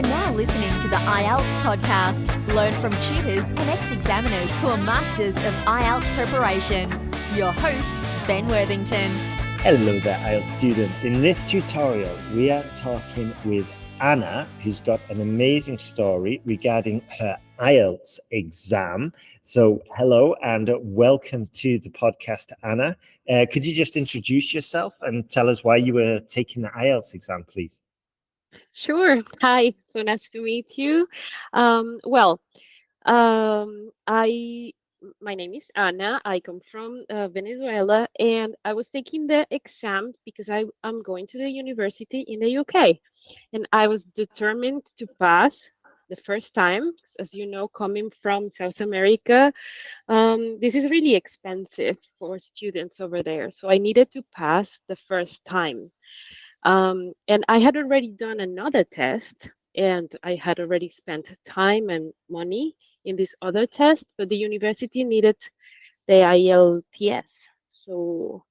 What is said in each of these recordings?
are now listening to the IELTS Podcast. Learn from tutors and ex-examiners who are masters of IELTS preparation. Your host, Ben Worthington. Hello there, IELTS students. In this tutorial, we are talking with Anna, who's got an amazing story regarding her IELTS exam. So hello and welcome to the podcast, Anna. Could you just introduce yourself and tell us why you were taking the IELTS exam, please? Sure. Hi. So nice to meet you. Well, my name is Ana. I come from Venezuela, and I was taking the exam because I'm going to the university in the UK, and I was determined to pass the first time. As you know, coming from South America, this is really expensive for students over there. So I needed to pass the first time. And I had already done another test, and I had already spent time and money in this other test, but the university needed the IELTS. So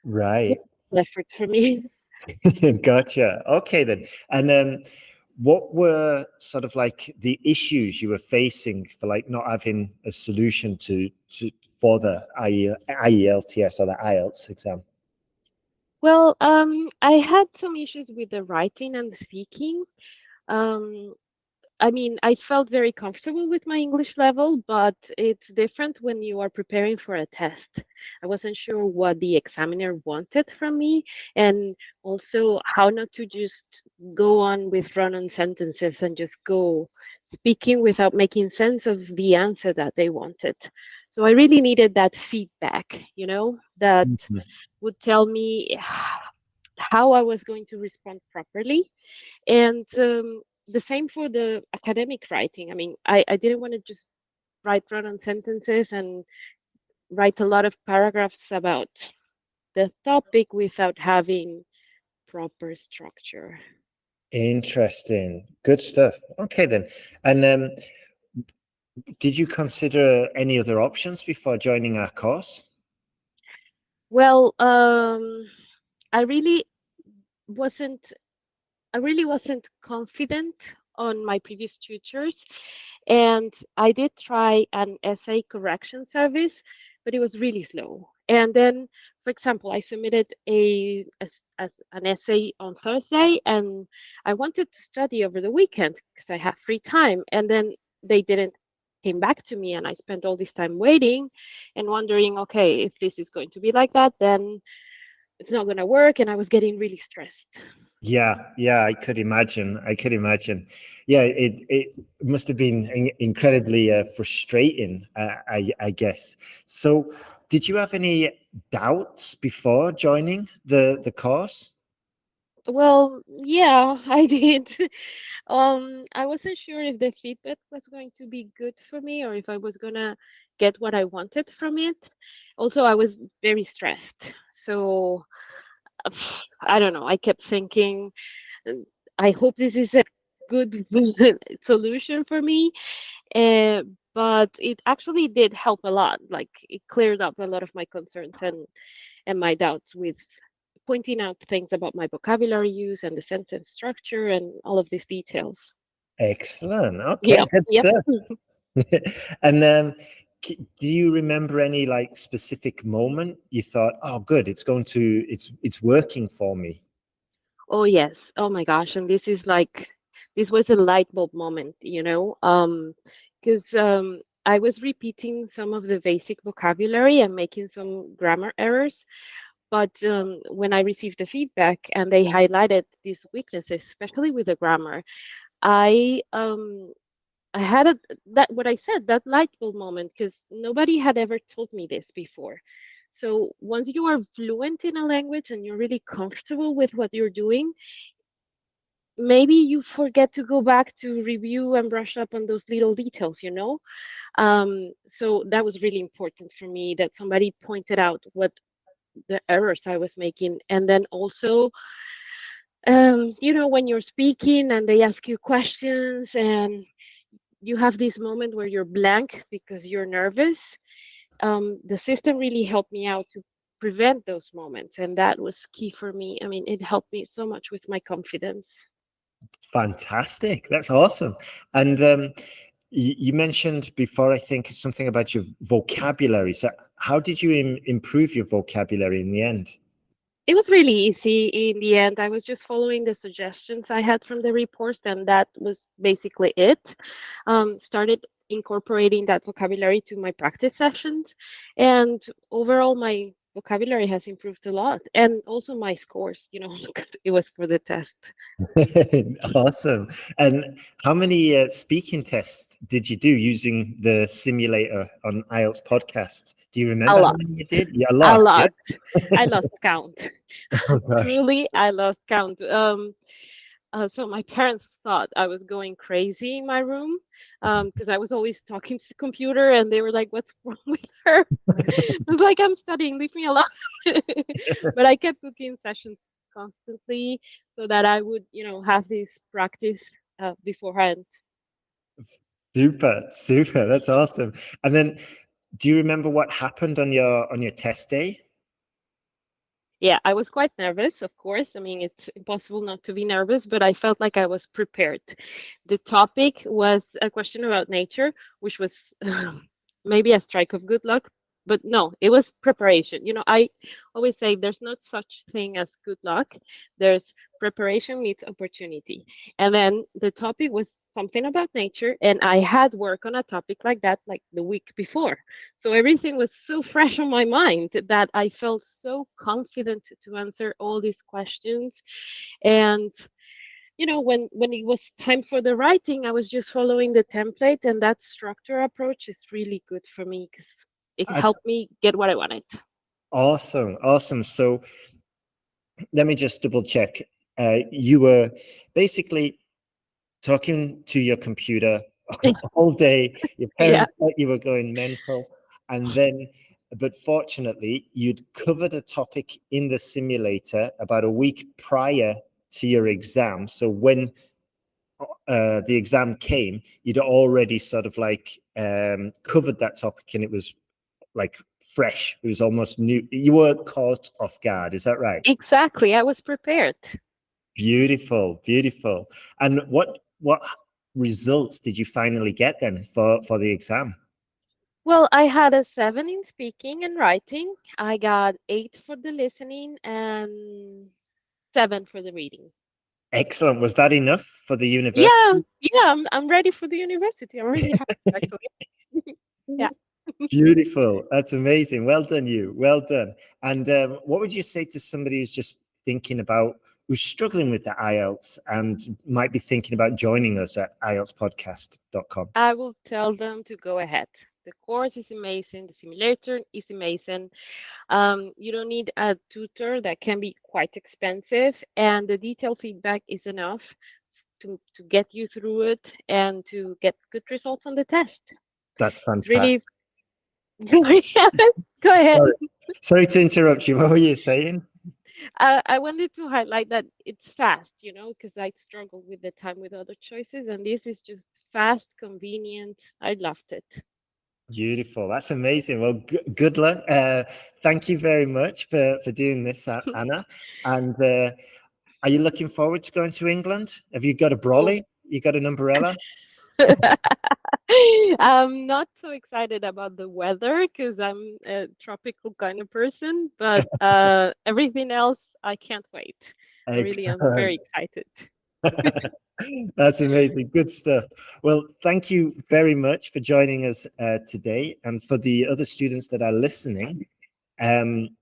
Right. effort for me. Gotcha. Okay then. And what were sort of like the issues you were facing for like not having a solution for the IELTS or the IELTS exam? Well, I had some issues with the writing and speaking. Um, I mean, I felt very comfortable with my English level, but it's different when you are preparing for a test. I wasn't sure what the examiner wanted from me, and also how not to just go on with run-on sentences and just go speaking without making sense of the answer that they wanted. So I really needed that feedback, that Mhm. would tell me how I was going to respond properly. And the same for the academic writing. I mean, I didn't want to just write run-on sentences and write a lot of paragraphs about the topic without having proper structure. Interesting. Good stuff. Okay then. And did you consider any other options before joining our course? Well, I really wasn't I really wasn't confident on my previous tutors, and I did try an essay correction service, but it was really slow. And then, for example, I submitted as an essay on Thursday, and I wanted to study over the weekend because I have free time, and then they didn't came back to me, and I spent all this time waiting and wondering, okay, if this is going to be like that, then it's not going to work, and I was getting really stressed. Yeah, I could imagine. Yeah, it must have been incredibly frustrating, I guess. So, did you have any doubts before joining the course? Well, yeah, I did. I wasn't sure if the feedback was going to be good for me or if I was gonna get what I wanted from it. Also, I was very stressed. So, I don't know. I kept thinking, uh, I hope this is a good solution for me. Uh, but it actually did help a lot. Like it cleared up a lot of my concerns and my doubts with pointing out things about my vocabulary use and the sentence structure and all of these details. Excellent. Okay, Yeah, good yep. stuff. And do you remember any like specific moment you thought, "Oh, good, it's working for me"? Oh yes. Oh my gosh. And this was a light bulb moment, because I was repeating some of the basic vocabulary and making some grammar errors. But when I received the feedback and they highlighted these weaknesses, especially with the grammar, I um, I had that what I said, that light bulb moment, because nobody had ever told me this before. So once you are fluent in a language and you're really comfortable with what you're doing, maybe you forget to go back to review and brush up on those little details. So that was really important for me that somebody pointed out what the errors I was making. And then also, when you're speaking and they ask you questions and you have this moment where you're blank because you're nervous, the system really helped me out to prevent those moments. And that was key for me. I mean, it helped me so much with my confidence. Fantastic. That's awesome. And you mentioned before, I think, something about your vocabulary. So how did you improve your vocabulary in the end? It was really easy in the end. I was just following the suggestions I had from the reports, and that was basically it. Started incorporating that vocabulary to my practice sessions, and overall, my vocabulary has improved a lot, and also my scores. It was for the test. Awesome. And how many speaking tests did you do using the simulator on IELTS Podcast? Do you A remember how lot, many you did? Yeah, a a lot. Yeah. lot. I lost count. Oh gosh. Truly, I lost count. So my parents thought I was going crazy in my room because I was always talking to the computer, and they were like, "What's wrong with her?" I was like, "I'm studying, leave me alone." But I kept booking sessions constantly so that I would, have this practice beforehand. Super, super. That's awesome. And then, do you remember what happened on your test day? Yeah, I was quite nervous, of course. I mean, it's impossible not to be nervous, but I felt like I was prepared. The topic was a question about nature, which was maybe a strike of good luck, but no, it was preparation. I always say there's not such thing as good luck. There's preparation meets opportunity. And then the topic was something about nature, and I had work on a topic like that like the week before. So everything was so fresh on my mind that I felt so confident to answer all these questions. And when it was time for the writing, I was just following the template, and that structure approach is really good for me because it That's helped me get what I wanted. awesome. Awesome. So let me just double check. You were basically talking to your computer all day. Your Yeah, parents thought you were going mental. And then, but fortunately, you'd covered a topic in the simulator about a week prior to your exam. So when the exam came, you'd already sort of like covered that topic, and it was like fresh. It was almost new. You weren't caught off guard. Is that right? exactly. I was prepared. Beautiful, beautiful. And what results did you finally get then for the exam? Well, I had a 7 in speaking and writing. I got 8 for the listening and 7 for the reading. Excellent. Was that enough for the Yeah, university? yeah, I'm ready for the university. I'm really happy actually. Yeah. Beautiful. That's amazing. Well done, you. Well done. And what would you say to somebody who's just thinking about, who's struggling with the IELTS and might be thinking about joining us at IELTSPodcast.com? I will tell them to go ahead. The course is amazing. The simulator is amazing. You don't need a tutor that can be quite expensive, and the detailed feedback is enough to get you through it and to get good results on the test. That's It's fantastic. really sorry. Go ahead. Sorry to interrupt you. What were you saying? I wanted to highlight that it's fast, because I struggle with the time with other choices, and this is just fast, convenient. I loved it. Beautiful. That's amazing. Well, good luck. Thank you very much for doing this, Anna. And are you looking forward to going to England? Have you got a Oh. brolly? You got an umbrella? I'm not so excited about the weather because I'm a tropical kind of person, but everything else, I can't wait. I really am very Excellent. excited. That's amazing. Good stuff. Well, thank you very much for joining us today. And for the other students that are listening,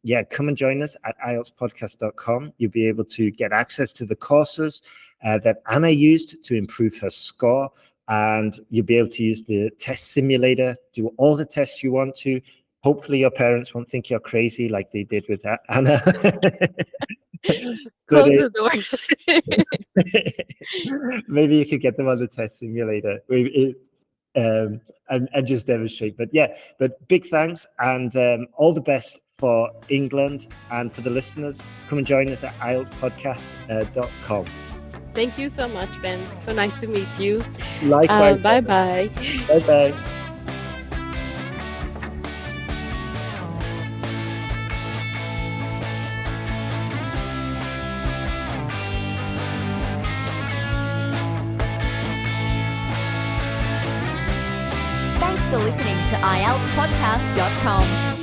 yeah, come and join us at IELTSPodcast.com. You'll be able to get access to the courses that Anna used to improve her score. And you'll be able to use the test simulator, do all the tests you want to. Hopefully your parents won't think you're crazy like they did with that, Anna. Close the door. Maybe you could get them on the test simulator and just demonstrate. But yeah, but big thanks and all the best for England, and for the listeners, come and join us at IELTSPodcast.com. Thank you so much, Ben. So nice to meet you. Likewise. Bye-bye. Bye-bye. Thanks for listening to IELTSPodcast.com.